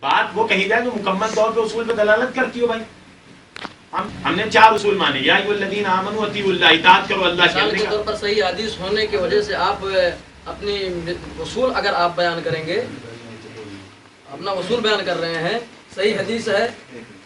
بات وہ کہی جائے تو مکمل طور پہ اصول پہ دلالت کرتی ہو بھائی. ہم نے 4 اصول مانے. یا ایھا الذین آمنوا اطیعوا اللہ، اطاعت کرو اللہ کی. مثال کے طور پر صحیح حدیث ہونے کی وجہ سے آپ اپنی اصول اگر آپ بیان کریں گے، اپنا اصول بیان کر رہے ہیں، صحیح حدیث ہے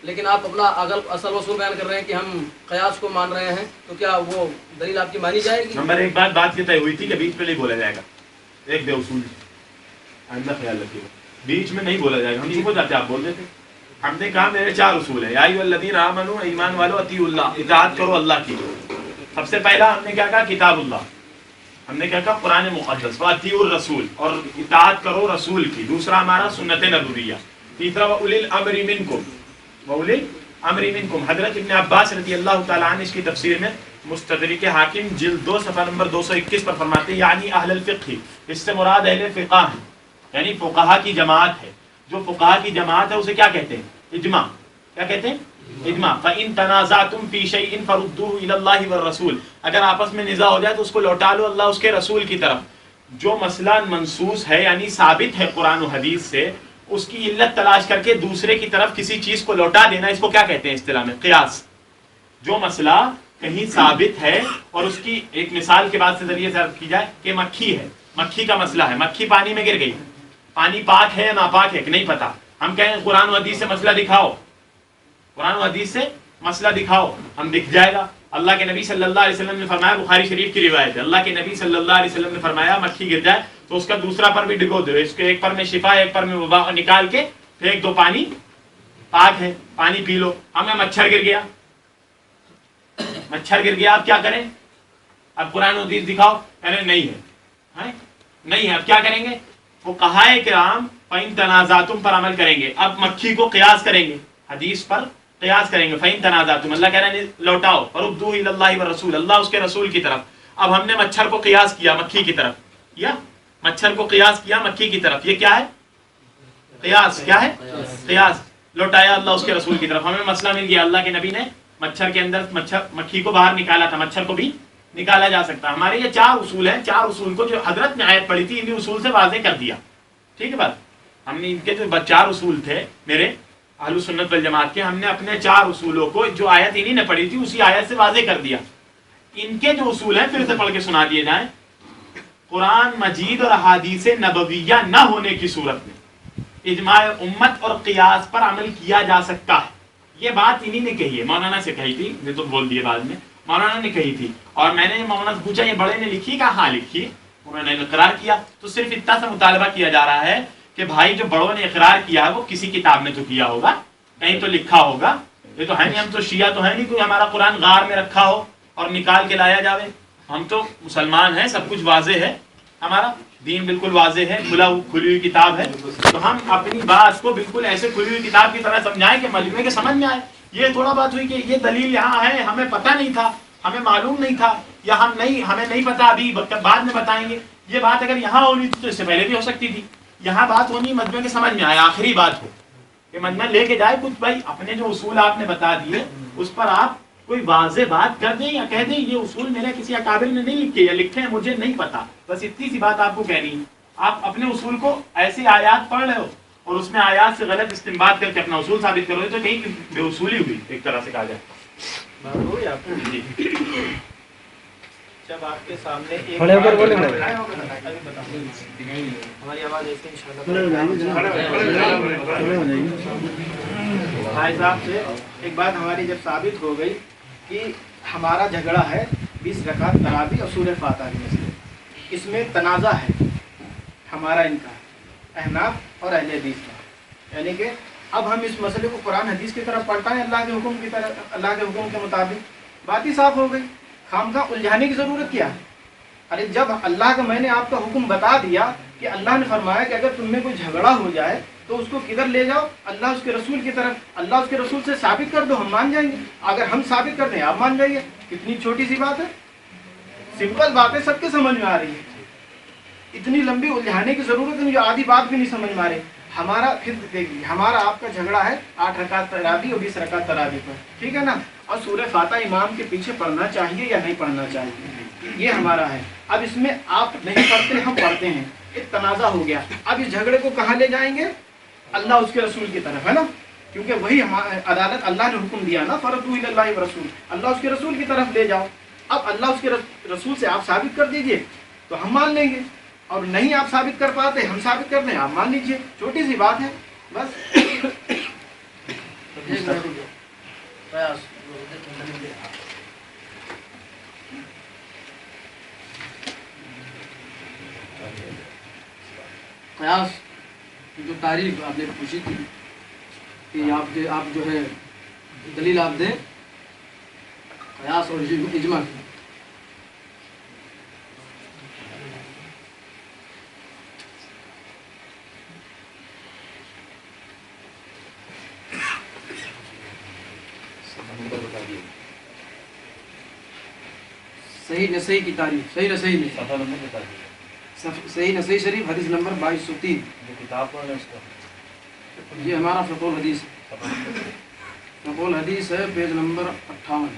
لیکن آپ اپنا اصل اصول بیان کر رہے ہیں کہ ہم قیاس کو مان رہے ہیں، تو کیا وہ دلیل آپ کی مانی جائے گی؟ نمبر 1 بات یہ طے ہوئی تھی کہ بیچ میں نہیں بولا جائے گا. ایک بے اصول آئندہ خیال رکھیے گا، بیچ میں نہیں بولا جائے گا. ہم چپ ہو جاتے، آپ بول دیتے. ہم نے کہا میرے 4 اصول ہیں. یا ایھا الذین آمنوا، ایمان والو، اطیعوا اللہ، اطاعت کرو اللہ کی. سب سے پہلا ہم نے کیا کہا؟ کتاب اللہ. ہم نے کیا کہا؟ قرآن مقدس. واطیعوا الرسول، اور اطاعت کرو رسول کی. دوسرا ہمارا سنت نبویہ. تیسرا واولی الامر منکم، واولی الامر منکم. حضرت ابن عباس رضی اللہ تعالیٰ عنہ اس کی تفسیر میں مستدرک حاکم جلد 2 صفحہ نمبر 221 پر فرماتے ہیں یعنی اہل الفقہ، اس سے مراد اہل فقہ ہیں، یعنی فقہا کی جماعت ہے. جو فقہا کی جماعت ہے اسے کیا کہتے ہیں؟ اجماع. کیا کہتے ہیں؟ اجماع. فَإِن تَنَازَعْتُمْ فِي شَيْءٍ فَرُدُّوهُ إِلَى اللَّهِ وَالرَّسُولِ. اگر آپس میں نزاع ہو جائے تو اس کو لوٹا لو اللہ اس کے رسول کی طرف. جو مسئلہ منصوص ہے یعنی ثابت ہے قرآن و حدیث سے، اس کی علت تلاش کر کے دوسرے کی طرف کسی چیز کو لوٹا دینا، اس کو کیا کہتے ہیں اصطلاح میں؟ قیاس. جو مسئلہ کہیں ثابت ہے اور اس کی ایک مثال کے بعد سے ذریعے سے عرض کی جائے کہ مکھی ہے، مکھی کا مسئلہ ہے، مکھی پانی میں گر گئی، پانی پاک ہے یا ناپاک ہے کہ نہیں پتا. ہم کہیں قرآن و حدیث سے مسئلہ دکھاؤ، قرآن و حدیث سے مسئلہ دکھاؤ، ہم دکھ جائے گا. اللہ کے نبی صلی اللہ علیہ وسلم نے فرمایا، بخاری شریف کی روایت ہے، اللہ کے نبی صلی اللہ علیہ وسلم نے فرمایا مکھی گر جائے تو اس کا دوسرا پر بھی ڈگو دو، اس کے ایک پر میں شفا ایک پر میں وبا، نکال کے پھینک دو، پانی پاک ہے، پانی پی لو. ہمیں مچھر گر گیا، مچھر گر گیا، آپ کیا کریں؟ اب قرآن و حدیث دکھاؤ، ارے نہیں ہے، نہیں ہے. اب کیا کریں گے؟ فقہائے کرام فَإِن تَنَازَعْتُمْ پر عمل کریں گے. اب مکھی کو قیاس کریں گے، حدیث پر قیاس کریں گے. فَإِن تَنَازَعْتُمْ، اللہ کہہ رہا ہے لوٹاؤ، فَرُدُّوهُ إِلَى اللَّهِ وَالرَّسُولِ، اللہ اس کے رسول کی طرف. اب ہم نے مچھر کو قیاس کیا مکھی کی طرف، یا مچھر کو قیاس کیا مکھی کی طرف. یہ کیا ہے؟ قیاس. کیا ہے؟ قیاس. لوٹایا اللہ اس کے رسول کی طرف. ہمیں مسئلہ مل گیا، اللہ کے نبی نے مچھر کے اندر مکھی کو باہر نکالا تھا، مچھر کو بھی نکالا جا سکتا. ہمارے یہ 4 اصول ہیں. 4 اصول کو جو حضرت نے آیت پڑھی تھی انہی اصول سے واضح کر دیا. ٹھیک ہے بات. ہم نے ان کے جو 4 اصول تھے میرے اہل سنت والجماعت کے، ہم نے اپنے 4 اصولوں کو جو آیت انہی نے پڑھی تھی اسی آیت سے واضح کر دیا. ان کے جو اصول ہیں پھر سے پڑھ کے سنا دیے جائیں. قرآن مجید اور احادیث نبویہ نہ ہونے کی صورت میں اجماع امت اور قیاس پر عمل کیا جا سکتا ہے. یہ بات انہی نے کہی ہے، مولانا سے کہی تھی، میں تو بول دیے بعد میں، مولانا نے کہی تھی. اور میں نے مولانا سے پوچھا یہ بڑے نے لکھی؟ کہا ہاں لکھی. انہوں نے اقرار کیا. تو صرف اتنا سا مطالبہ کیا جا رہا ہے کہ بھائی جو بڑوں نے اقرار کیا ہے وہ کسی کتاب میں تو کیا ہوگا، کہیں تو لکھا ہوگا. یہ تو ہے نہیں، ہم تو شیعہ تو ہے نہیں کوئی ہمارا قرآن غار میں رکھا ہو اور نکال کے لایا جاوے. ہم تو مسلمان ہیں، سب کچھ واضح ہے، ہمارا دین بالکل واضح ہے، کھلی ہوئی کتاب ہے. تو ہم اپنی بات کو بالکل ایسے کھلی ہوئی کتاب کی طرح سمجھائیں کہ مجموعے کے سمجھ میں آئے. یہ تھوڑا بات ہوئی کہ یہ دلیل یہاں ہے، ہمیں پتہ نہیں تھا، ہمیں معلوم نہیں تھا، یا ہمیں نہیں پتا، ابھی بعد میں بتائیں گے. یہ بات اگر یہاں ہونی تھی تو اس سے پہلے بھی ہو سکتی تھی. یہاں بات ہونی مجموعے کے سمجھ میں آئے، آخری بات ہو کہ مجموعہ لے کے جائے کچھ. بھائی اپنے جو اصول آپ نے بتا دیے اس پر آپ کوئی واضح بات کر دیں یا کہہ دیں یہ اصول میرے کسی اکابر نے نہیں لکھے یا لکھے ہیں مجھے نہیں پتا. بس اتنی سی بات آپ کو کہنی ہے. آپ اپنے اصول کو ایسی آیات پڑھ رہے ہو اور اس میں آیات سے غلط استنباط کر کے اپنا اصول ثابت کرو تو کہیں بے اصولی ہوئی ایک طرح سے کہا جائے. جب آپ کے سامنے ہماری آواز ایسے بھائی صاحب سے ایک بات ہماری جب ثابت ہو گئی کہ ہمارا جھگڑا ہے 20 رکعت تراویح اور سورہ فاتحہ کے مسئلے، اس میں تنازع ہے ہمارا ان کا احناف اور اہل حدیث کا، یعنی کہ اب ہم اس مسئلے کو قرآن حدیث کی طرف پلٹائیں اللہ کے حکم کی طرف، اللہ کے حکم کے مطابق. بات ہی صاف ہو گئی. خامخواہ الجھانے کی ضرورت کیا ہے؟ ارے جب اللہ کا میں نے آپ کا حکم بتا دیا کہ اللہ نے فرمایا کہ اگر تم میں کوئی جھگڑا ہو جائے تو اس کو کدھر لے جاؤ؟ اللہ اس کے رسول کی طرف. اللہ اس کے رسول سے ثابت کر دو، ہم مان جائیں گے. اگر ہم ثابت کر دیں آپ مان جائیے. کتنی چھوٹی سی بات ہے، سمپل بات ہے، سب کے سمجھ میں آ رہی ہے. اتنی لمبی الجھانے کی ضرورت ہے، مجھے آدھی بات بھی نہیں سمجھ میں آ رہی. ہمارا پھر دیکھیے ہمارا آپ کا جھگڑا ہے 8 رکعت تراویح اور 20 رکعت تراویح پر، ٹھیک ہے نا؟ اور سورہ فاتحہ امام کے پیچھے پڑھنا چاہیے یا نہیں پڑھنا چاہیے، یہ ہمارا ہے. اب اس میں آپ نہیں پڑھتے ہم پڑھتے ہیں، ایک تنازع ہو گیا. اب اس جھگڑے کو کہاں لے جائیں گے؟ اللہ اس کے رسول کی طرف ہے نا, کیونکہ وہی عدالت اللہ نے حکم دیا نا, فردوا الی اللہ ورسول, اللہ اس کے رسول کی طرف لے جاؤ. اب اللہ اس کے رسول سے آپ ثابت کر دیجئے تو ہم مان لیں گے, اور نہیں آپ ثابت کر پاتے ہم ثابت کر دیں, آپ مان لیجئے, چھوٹی سی بات ہے بس. قیاس کی جو تعریف آپ نے پوچھی تھی کہ آپ جو ہے دلیل آپ دیں قیاس اور اجماع کی. صحیح نسائی کی تعریف, صحیح نسائی میں صحیح نسائی شریف حدیث نمبر 2203. یہ ہمارا فقہ الحدیث ہے, فقہ الحدیث ہے, پیج نمبر 58.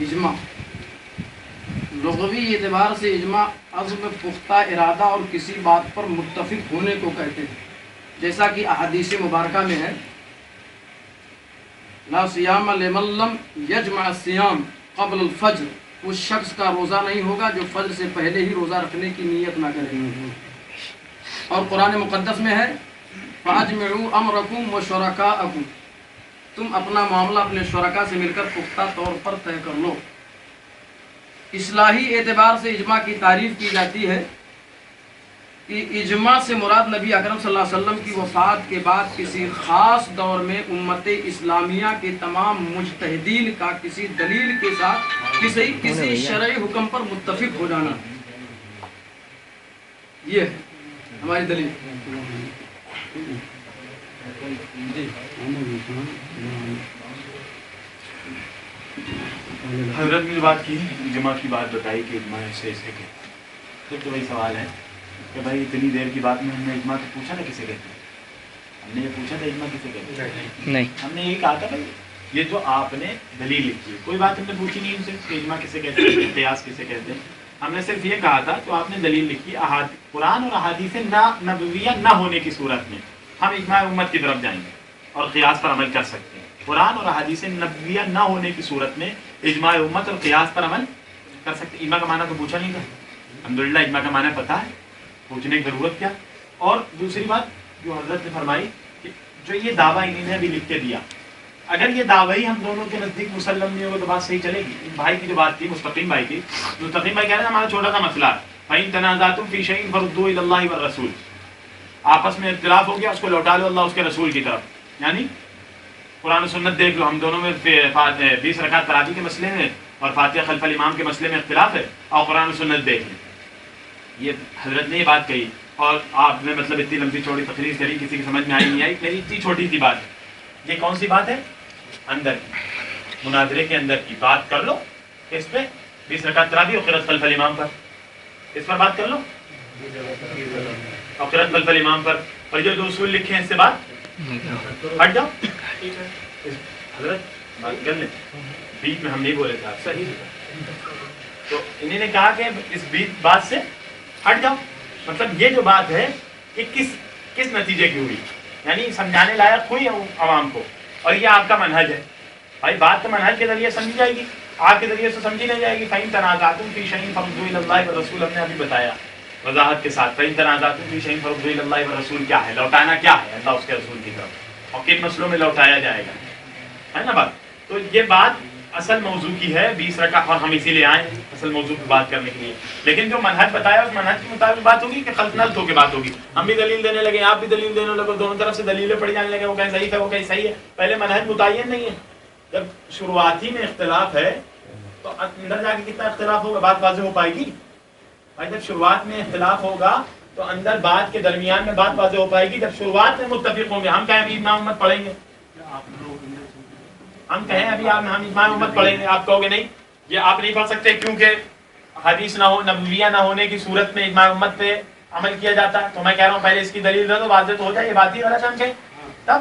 اجماع لغوی اعتبار سے اجماع عزم پختہ ارادہ اور کسی بات پر متفق ہونے کو کہتے ہیں, جیسا کہ احادیث مبارکہ میں ہے لا صیام لمن لم یجمع الصیام قبل الفجر, اس شخص کا روزہ نہیں ہوگا جو فجر سے پہلے ہی روزہ رکھنے کی نیت نہ کرے. اور قرآن مقدس میں ہے فاجمعوا امرکم وشرکاءکم, تم اپنا معاملہ اپنے شرکا سے مل کر پختہ طور پر طے کر لو. اصلاحی اعتبار سے اجماع کی تعریف کی جاتی ہے کہ اجماع سے مراد نبی اکرم صلی اللہ علیہ وسلم کی وفات کے بعد کسی خاص دور میں امت اسلامیہ کے تمام مجتہدین کا کسی دلیل کے ساتھ کسی شرعی حکم پر متفق ہو جانا. یہ ہے ہماری دلیل. حضرت نے جو بات کی اجماع کی بات بتائی کہ اجماع سے کہ پھر تو وہی سوال ہے کہ بھائی اتنی دیر کی بات میں ہم نے اجماع تو پوچھا نا کسے کہتے ہیں, ہم نے یہ پوچھا تھا اجماع کسے کہتے ہیں؟ نہیں, ہم نے یہی کہا تھا بھائی یہ جو آپ نے دلیل لکھی ہے کوئی بات ہم نے پوچھی نہیں ان سے کہ اجماع کسے کہتے ہیں, قیاس کسے کہتے ہیں. ہم نے صرف یہ کہا تھا جو آپ نے دلیل لکھی قرآن اور احادیث نبویہ نہ ہونے کی صورت میں ہم اجماع امت کی طرف جائیں گے اور قیاس پر عمل کر سکتے ہیں. قرآن اور احادیث نبویہ نہ ہونے کی صورت میں اجماع امت اور قیاس پر عمل کر سکتے. اجماع کا معنی تو پوچھا نہیں تھا, الحمدللہ اجماع کا معنی پتہ ہے, پوچھنے کی ضرورت کیا. اور دوسری بات جو حضرت نے فرمائی کہ جو یہ دعویٰ انہیں نے ابھی لکھ کے دیا, اگر یہ دعوی ہم دونوں کے نزدیک مسلم نہیں ہوگا تو بات صحیح چلے گی. بھائی کی جو بات تھی مستقیم بھائی کی, مستقیم بھائی کہہ رہے ہیں ہمارا چھوٹا سا مسئلہ ہے, فَإِن تَنَازَعْتُمْ فِي شَيْءٍ فَرُدُّوهُ إِلَى اللَّهِ وَالرَّسُولِ, آپس میں اختلاف ہو گیا اس کو لوٹا لو اللہ اس کے رسول کی طرف. یعنی قرآن و سنت دیکھ لو, ہم دونوں میں 20 رکعت تراویح کے مسئلے میں اور فاتحہ خلف الامام کے مسئلے میں اختلاف ہے, اور قرآن و سنت دیکھ لیں. یہ حضرت نے یہ بات کہی اور آپ نے مطلب اتنی لمبی چوڑی تقریر کری, کسی کی سمجھ میں آئی نہیں آئی, میری اتنی چھوٹی سی بات ہے. یہ کون سی بات ہے؟ اندر کی مناظرے کے اندر کی بات کر لو, اس پہ 20 رکعت تراویح اور قرأت خلف الامام پر, اس پر بات کر لو اور قرأت خلف الامام پر, اور جو دو اصول لکھے ہیں اس سے بات ہٹ جاؤ. حضرت بات کر لیں, بیچ میں ہم نہیں بولے تھے آپ صحیح, تو انہیں نے کہا کہ اس بیچ بات سے ہٹ جاؤ. مطلب یہ جو بات ہے یہ کس نتیجے کی ہوئی, یعنی سمجھانے لائق ہوئی عوام کو, اور یہ آپ کا منہج ہے. بھائی بات تو منہج کے ذریعے سمجھی جائے گی, آپ کے ذریعے سے سمجھی نہیں جائے گی. فَإِن تَنَازَعْتُمْ فِي شَيْءٍ فَرُدُّوهُ إِلَى اللَّهِ وَالرَّسُولِ, ہم نے ابھی بتایا وضاحت کے ساتھ. فَإِن تَنَازَعْتُمْ فِي شَيْءٍ فَرُدُّوهُ إِلَى اللَّهِ وَالرَّسُولِ کیا ہے, لوٹانا کیا ہے اللہ اس کے رسول کی طرف, اور کن مسئلوں میں لوٹایا جائے گا, ہے نا بات. تو یہ بات اصل موضوع کی ہے 20 رکعت, اور ہم اسی لیے آئے ہیں اصل موضوع کی بات کرنے کے لیے. لیکن جو منہج بتایا اس منہج کے مطابق بات ہوگی کہ خلط نلط ہو کے بات ہوگی. ہم بھی دلیل دینے لگے, آپ بھی دلیل دینے لگے, دونوں طرف سے دلیلیں پڑھی جانے لگے, وہ کہیں ضعیف ہے وہ کہیں صحیح ہے. پہلے منہج متعین نہیں ہے. جب شروعاتی میں اختلاف ہے تو اندر جا کے کتنا اختلاف ہوگا, بات واضح ہو پائے گی. بھائی جب شروعات میں اختلاف ہوگا تو اندر بات کے درمیان میں بات واضح ہو پائے گی. جب شروعات میں متفق ہوں گے, ہم کہیں ابھی اجماع امت پڑھیں گے, ہم کہیں ابھی ہم اجماع امت پڑھیں گے, آپ کہو گے نہیں یہ آپ نہیں پڑھ سکتے کیونکہ حدیث نہ ہو نبویہ نہ ہونے کی صورت میں اجماع امت پہ عمل کیا جاتا ہے. تو میں کہہ رہا ہوں پہلے اس کی دلیل دے دو, واضح تو ہو جائے یہ بات ہی غلط ہم کہیں تب.